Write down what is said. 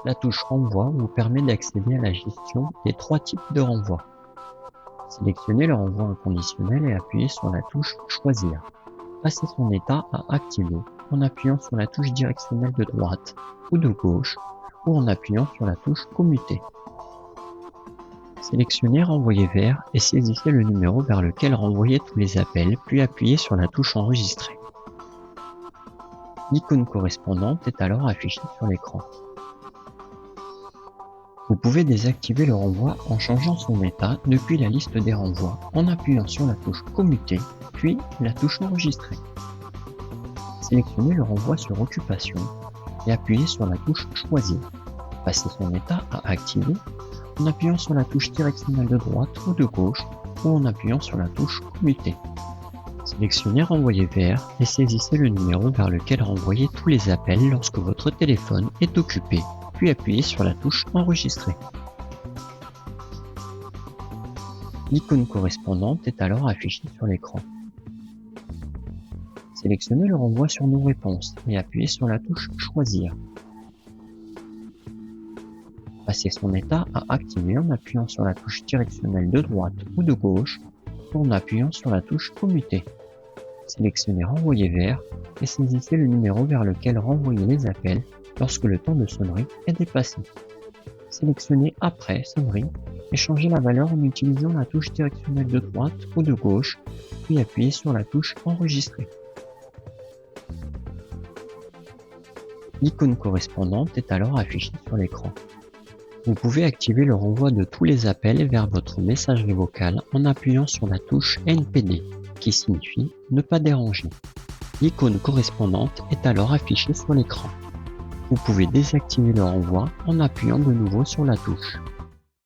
La touche renvoi vous permet d'accéder à la gestion des 3 types de renvoi. Sélectionnez le renvoi inconditionnel et appuyez sur la touche choisir. Passez son état à activer en appuyant sur la touche directionnelle de droite ou de gauche ou en appuyant sur la touche commuter. Sélectionnez renvoyer vers et saisissez le numéro vers lequel renvoyer tous les appels, puis appuyez sur la touche enregistrer. L'icône correspondante est alors affichée sur l'écran. Vous pouvez désactiver le renvoi en changeant son état depuis la liste des renvois en appuyant sur la touche commuter, puis la touche enregistrer. Sélectionnez le renvoi sur occupation et appuyez sur la touche choisir. Passez son état à activer en appuyant sur la touche directionnelle de droite ou de gauche ou en appuyant sur la touche commuter. Sélectionnez renvoyer vers et saisissez le numéro vers lequel renvoyer tous les appels lorsque votre téléphone est occupé, puis appuyez sur la touche enregistrer. L'icône correspondante est alors affichée sur l'écran. Sélectionnez le renvoi sur nos réponses et appuyez sur la touche choisir. Passez son état à activer en appuyant sur la touche directionnelle de droite ou de gauche ou en appuyant sur la touche commuter. Sélectionnez renvoyer vers et saisissez le numéro vers lequel renvoyer les appels lorsque le temps de sonnerie est dépassé. Sélectionnez après sonnerie et changez la valeur en utilisant la touche directionnelle de droite ou de gauche, puis appuyez sur la touche enregistrer. L'icône correspondante est alors affichée sur l'écran. Vous pouvez activer le renvoi de tous les appels vers votre messagerie vocale en appuyant sur la touche NPD, qui signifie ne pas déranger. L'icône correspondante est alors affichée sur l'écran. Vous pouvez désactiver le renvoi en appuyant de nouveau sur la touche.